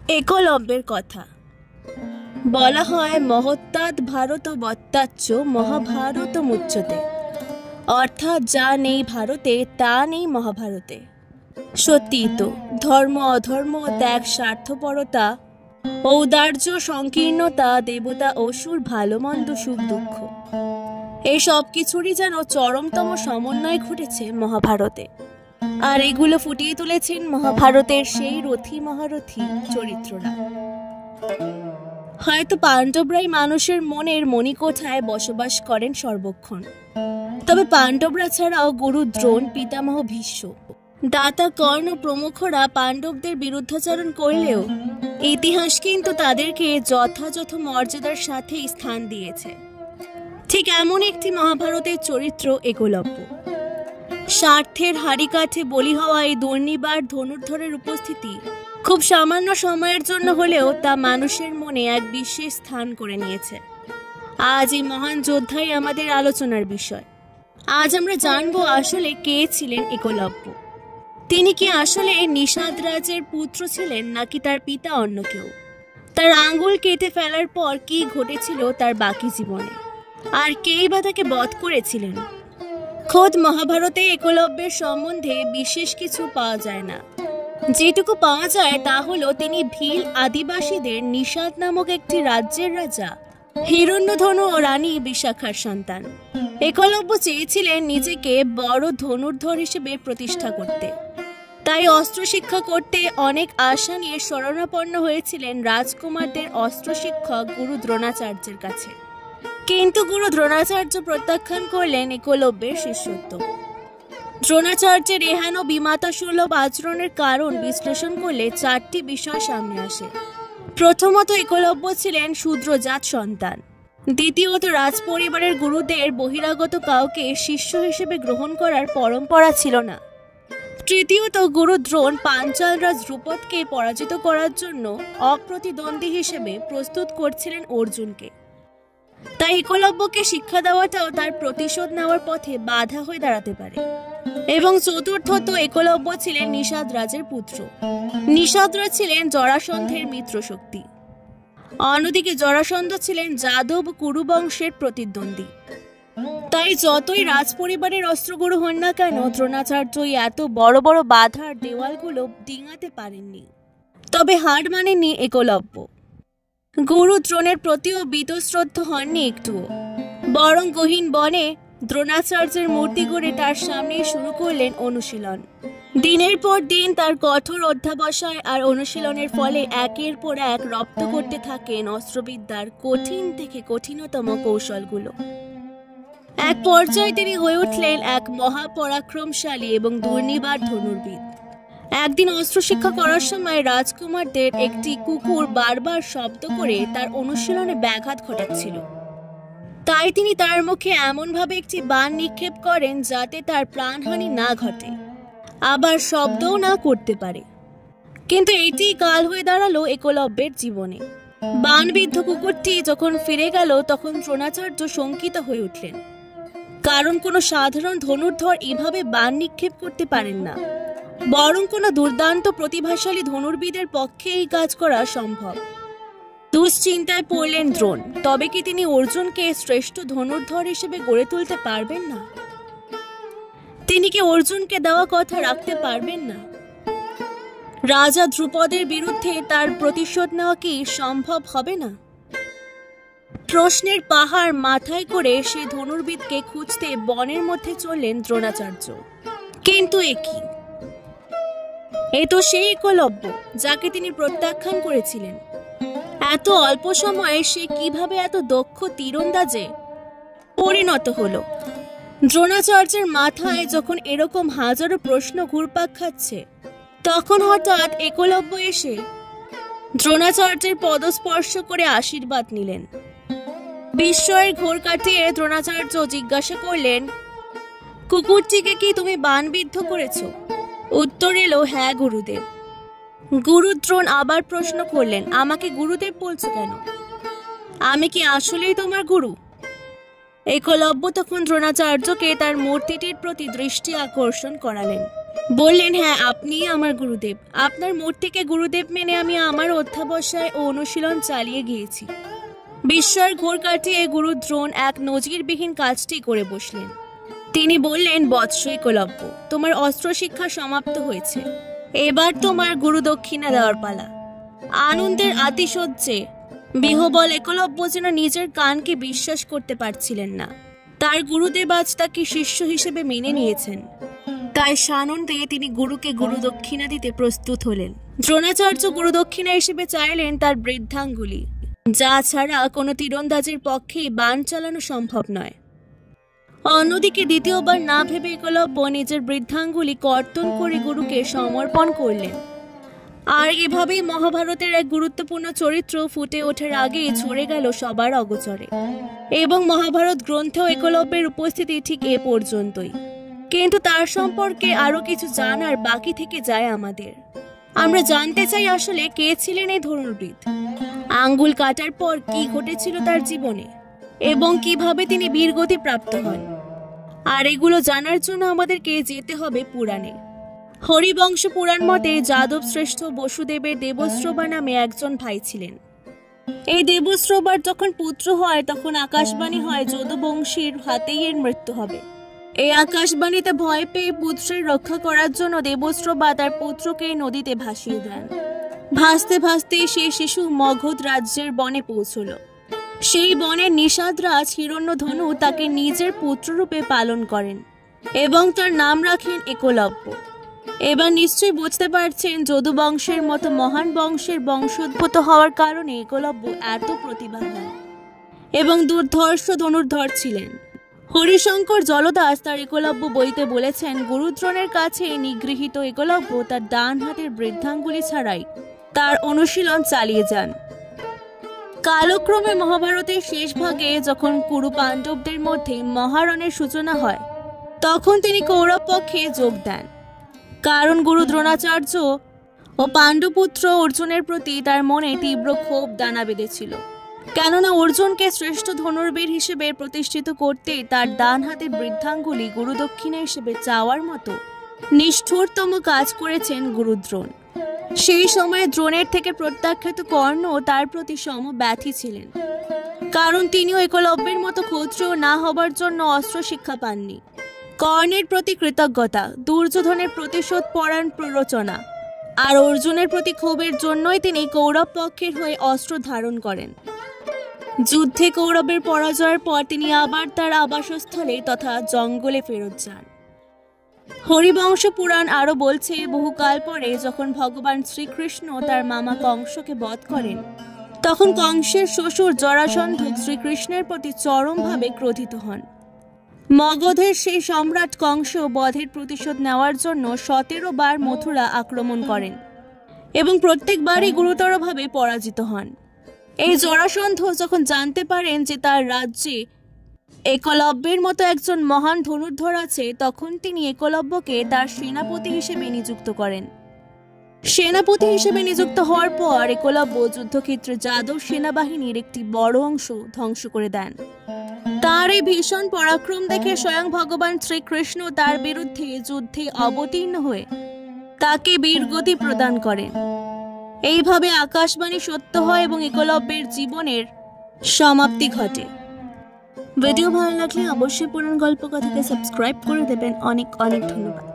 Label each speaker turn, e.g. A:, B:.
A: একলব্যের কথা বলা হয়, মহত্তাৎ ভারত বত্তাচ্চ মহাভারত মুচ্যতে, অর্থাৎ যা নেই ভারতে তা নেই মহাভারতে। সত্যিই তো, ধর্ম অধর্ম, ত্যাগ, স্বার্থপরতা, ঔদার্য, সংকীর্ণতা, দেবতা অসুর, ভালো মন্দ, সুখ দুঃখ, এই সব কিছুরই যেন চরমতম সমন্বয় ঘটেছে মহাভারতে। আর এগুলো ফুটিয়ে তুলেছেন মহাভারতের সেই রথী মহারথী চরিত্ররা। হয়তো পাণ্ডবরাই মানুষের মনের মণিকোঠায় বসবাস করেন সর্বক্ষণ। তবে পাণ্ডবরা ছাড়াও গুরু দ্রোণ, পিতামহ ভীষ্ম, দাতা কর্ণ প্রমুখরা পাণ্ডবদের বিরুদ্ধাচরণ করলেও ইতিহাস কিন্তু তাদেরকে যথাযথ মর্যাদার সাথে স্থান দিয়েছে। ঠিক এমন একটি মহাভারতের চরিত্র একলব্য। স্বার্থের হাড়িকাঠে বলি হওয়া এই দুর্নিবার ধনুর্ধরের উপস্থিতি খুব সামান্য সময়ের জন্য হলেও তা মানুষের মনে এক বিশেষ স্থান করে নিয়েছে। আজ এই মহান যোদ্ধাই আমাদের আলোচনার বিষয়। আজ আমরা জানবো আসলে কে ছিলেন একলব্য। তিনি কি আসলে নিষাদ রাজের পুত্র ছিলেন, নাকি তার পিতা অন্য কেউ? তার আঙ্গুল কেটে ফেলার পর কি ঘটেছিল তার বাকি জীবনে, আর কেই বা তাকে বধ করেছিলেন? খোদ মহাভারতে একলব্যের সম্বন্ধে বিশেষ কিছু পাওয়া যায় না। যেটুকু পাওয়া যায় তা হলো তিনি ভীল আদিবাসীদের নিষাদ নামক একটি রাজ্যের রাজা হিরণ্যধনু ও রানী বিশাখার সন্তান। একলব্য চেয়েছিলেন নিজেকে বড় ধনুর্ধর হিসেবে প্রতিষ্ঠা করতে, তাই অস্ত্র শিক্ষা করতে অনেক আশা নিয়ে শরণাপন্ন হয়েছিলেন রাজকুমারদের অস্ত্র শিক্ষক গুরু দ্রোণাচার্যের কাছে। কিন্তু গুরু দ্রোণাচার্য প্রত্যাখ্যান করলেন একলব্যের শিষ্যত্ব। দ্রোণাচার্যের এহেন বিমাতা সুলভ আচরণের কারণ বিশ্লেষণ করলে চারটি বিষয় সামনে আসে। প্রথমত, একলব্য ছিলেন শূদ্রজাত সন্তান। দ্বিতীয়ত, রাজপরিবারের গুরুদের বহিরাগত কাউকে শিষ্য হিসেবে গ্রহণ করার পরম্পরা ছিল না। তৃতীয়ত, গুরু দ্রোণ পাঞ্চালরাজ দ্রুপদকে পরাজিত করার জন্য অপ্রতিদ্বন্দ্বী হিসেবে প্রস্তুত করছিলেন অর্জুনকে, তাই একলব্যকে শিক্ষা দেওয়াটাও তার প্রতিশোধ নেওয়ার পথে বাধা হয়ে দাঁড়াতে পারে। এবং চতুর্থত, একলব্য ছিলেন নিষাদ রাজের পুত্র। নিষাদরা ছিলেন জরাসন্ধের মিত্র শক্তি। অন্যদিকে জরাসন্ধ ছিলেন যাদব কুরু বংশের প্রতিদ্বন্দ্বী। তাই যতই রাজপরিবারের অস্ত্রগুরু হন না কেন, দ্রোণাচার্য এত বড় বড় বাধার দেওয়ালগুলো ডিঙাতে পারেননি। তবে হার মানেননি একলব্য। গুরু দ্রোণের প্রতিও বীতশ্রদ্ধ হননি একটুও, বরং গহীন বনে দ্রোণাচার্যের মূর্তি গড়ে তার সামনে শুরু করলেন অনুশীলন। দিনের পর দিন তার কঠোর অধ্যাবসায় আর অনুশীলনের ফলে একের পর এক রপ্ত করতে থাকেন অস্ত্রবিদ্যার কঠিন থেকে কঠিনতম কৌশলগুলো। এক পর্যায়ে তিনি হয়ে উঠলেন এক মহাপরাক্রমশালী এবং দুর্নিবার ধনুর্বিদ। একদিন অস্ত্র শিক্ষা করার সময় রাজকুমারদের একটি কুকুর বারবার শব্দ করে তার অনুশীলনে ব্যাঘাত ঘটাচ্ছিল। তাই তিনি তার মুখে এমনভাবে একটি বাণ নিক্ষেপ করেন যাতে তার প্রাণহানি না ঘটে, আবার শব্দও না করতে পারে। কিন্তু এটি কাল হয়ে দাঁড়ালো একলব্যের জীবনে। বাণবিদ্ধ কুকুরটি যখন ফিরে গেল, তখন দ্রোণাচার্য শঙ্কিত হয়ে উঠলেন, কারণ কোনো সাধারণ ধনুর্ধর এভাবে বাণ নিক্ষেপ করতে পারেন না, বরং কোনো দুর্দান্ত প্রতিভাশালী ধনুর্বিদের পক্ষে এই কাজ করা সম্ভব। দুশ্চিন্তায় পড়লেন দ্রোণ। তবে কি তিনি অর্জুনকে শ্রেষ্ঠ ধনুর্ধর হিসেবে গড়ে তুলতে পারবেন না? তিনি কি অর্জুনকে দেওয়া কথা রাখতে পারবেন না? রাজা দ্রুপদের বিরুদ্ধে তার প্রতিশোধ নেওয়া কি সম্ভব হবে না? প্রশ্নের পাহাড় মাথায় করে সে ধনুর্বিদকে খুঁজতে বনের মধ্যে চললেন দ্রোণাচার্য। কিন্তু এ তো সেই একলব্য যাকে তিনি প্রত্যাখ্যান করেছিলেন। এত অল্প সময়ে সে কিভাবে এত দক্ষ তীরন্দাজে পরিণত হলো? দ্রোণাচার্যের মাথায় যখন এরকম হাজারো প্রশ্ন ঘুরপাক খাচ্ছে, তখন হঠাৎ একলব্য এসে দ্রোণাচার্যের পদস্পর্শ করে আশীর্বাদ নিলেন। বিস্ময়ের ঘোর কাটিয়ে দ্রোণাচার্য জিজ্ঞাসা করলেন, কুকুরটিকে কি তুমি বাণবিদ্ধ করেছ? উত্তর এলো, হ্যাঁ গুরুদেব। গুরু দ্রোণ আবার প্রশ্ন করলেন, আমাকে গুরুদেব বলছো কেন? আমি কি আসলেই তোমার গুরু? একলব্য তখন দ্রোণাচার্যকে তার মূর্তিটির প্রতি দৃষ্টি আকর্ষণ করালেন। বললেন, হ্যাঁ, আপনিই আমার গুরুদেব। আপনার মুখ থেকে গুরুদেব মেনে আমি আমার অধ্যাবসায় ও অনুশীলন চালিয়ে গিয়েছি। বিস্ময়ের ঘোর কাটিয়ে গুরু দ্রোণ এক নজিরবিহীন কাজটি করে বসলেন। তিনি বললেন, বৎস একলব্য, তোমার অস্ত্র শিক্ষা সমাপ্ত হয়েছে। এবার তোমার গুরু দক্ষিণা দেওয়ার পালা। আনন্দের আতিশয্যে বিহ্বল একলব্য যেন নিজের কানকে বিশ্বাস করতে পারছিলেন না। তার গুরুদেব আজ তাকে শিষ্য হিসেবে মেনে নিয়েছেন। তাই সানন্দে তিনি গুরুকে গুরু দক্ষিণা দিতে প্রস্তুত হলেন। দ্রোণাচার্য গুরু দক্ষিণা হিসেবে চাইলেন তার বৃদ্ধাঙ্গুলি, যা ছাড়া কোনো তীরন্দাজের পক্ষে বাণ চালানো সম্ভব নয়। অন্যদিকে দ্বিতীয়বার না ভেবে একলব্য নিজের বৃদ্ধাঙ্গুলি কর্তন করে গুরুকে সমর্পণ করলেন। আর এভাবেই মহাভারতের এক গুরুত্বপূর্ণ চরিত্র ফুটে ওঠার আগে ঝরে গেল সবার অগোচরে। এবং মহাভারত গ্রন্থেও একলব্যের উপস্থিতি ঠিক এ পর্যন্তই। কিন্তু তার সম্পর্কে আরো কিছু জানার বাকি থেকে যায় আমাদের। আমরা জানতে চাই আসলে কে ছিলেন এই ধনুর্বিদ, আঙ্গুল কাটার পর কি ঘটেছিল তার জীবনে, এবং কিভাবে তিনি বীরগতি প্রাপ্ত হন। আর এগুলো জানার জন্য আমাদেরকে যেতে হবে পুরাণে। হরিবংশ পুরাণ মতে যাদব শ্রেষ্ঠ বসুদেবের দেবশ্রবা নামে একজন ভাই ছিলেন। এই দেবশ্রবার যখন পুত্র হয় তখন আকাশবাণী হয় যদুবংশীর হাতেই এর মৃত্যু হবে। এই আকাশবাণীতে ভয় পেয়ে পুত্রের রক্ষা করার জন্য দেবশ্রবা তার পুত্রকে নদীতে ভাসিয়ে দেন। ভাসতে ভাসতে সেই শিশু মগধ রাজ্যের বনে পৌঁছল। সেই বনের নিষাদরাজ হিরণ্যধনু তাকে নিজের পুত্ররূপে পালন করেন এবং তার নাম রাখেন একলব্য। এবার নিশ্চয়ই বুঝতে পারছেন যদুবংশের মতো মহান বংশের বংশোদ্ভূত হওয়ার কারণে একলব্য এত প্রতিভাবান এবং দুর্ধর্ষ ধনুর্ধর ছিলেন। হরিশঙ্কর জলদাস তার একলব্য বইতে বলেছেন, গুরুদ্রোণের কাছে নিগৃহীত একলব্য তার ডান হাতের বৃদ্ধাঙ্গুলি ছাড়াই তার অনুশীলন চালিয়ে যান। কালক্রমে মহাভারতের শেষ ভাগে যখন কুরু পাণ্ডবদের মধ্যে মহারণের সূচনা হয় তখন তিনি কৌরব পক্ষে যোগ দেন। কারণ গুরু দ্রোণাচার্য ও পাণ্ডুপুত্র অর্জুনের প্রতি তার মনে তীব্র ক্ষোভ দানা বেঁধেছিল। কেননা অর্জুনকে শ্রেষ্ঠ ধনুর্বীর হিসেবে প্রতিষ্ঠিত করতে তার ডান হাতের বৃদ্ধাঙ্গুলি গুরুদক্ষিণা হিসেবে চাওয়ার মতো নিষ্ঠুরতম কাজ করেছেন গুরুদ্রোণ। সেই সময়ে দ্রোণের থেকে প্রত্যাখ্যাত কর্ণ তার প্রতি সমব্যথী ছিলেন, কারণ তিনিও একলব্যের মতো ক্ষত্র না হবার জন্য অস্ত্র শিক্ষা পাননি। কর্ণের প্রতি কৃতজ্ঞতা, দুর্যোধনের প্রতিশোধ পরায়ণ প্ররোচনা আর অর্জুনের প্রতি ক্ষোভের জন্যই তিনি কৌরব পক্ষের হয়ে অস্ত্র ধারণ করেন। যুদ্ধে কৌরবের পরাজয়ের পর তিনি আবার তার আবাসস্থলে তথা জঙ্গলে ফেরত যান। হরিবংশ পুরাণ আরো বলছে, বহুকাল পরে যখন ভগবান শ্রীকৃষ্ণ তার মামা কংসকে বধ করেন তখন কংসের শ্বশুর জরাসন্ধ শ্রীকৃষ্ণের প্রতি চরমভাবে ক্রোধিত হন। মগধের সেই সম্রাট কংস বধের প্রতিশোধ নেওয়ার জন্য 17 বার মথুরা আক্রমণ করেন এবং প্রত্যেকবারই গুরুতরভাবে পরাজিত হন। এই জরাসন্ধ যখন জানতে পারেন যে তার রাজ্যে একলব্যের মতো একজন মহান ধনুর্ধর আছে তখন তিনি একলব্যকে তার সেনাপতি হিসেবে নিযুক্ত করেন। সেনাপতি হিসেবে নিযুক্ত হওয়ার পর একলব্য যুদ্ধক্ষেত্রে যাদব সেনাবাহিনীর একটি বড় অংশ ধ্বংস করে দেন। তার এই ভীষণ পরাক্রম দেখে স্বয়ং ভগবান শ্রীকৃষ্ণ তার বিরুদ্ধে যুদ্ধে অবতীর্ণ হয়ে তাকে বীরগতি প্রদান করেন। এইভাবে আকাশবাণী সত্য হয় এবং একলব্যের জীবনের সমাপ্তি ঘটে। ভিডিও ভালো লাগলে অবশ্যই পুরাণ গল্প কথাকে সাবস্ক্রাইব করে দেবেন। অনেক অনেক ধন্যবাদ।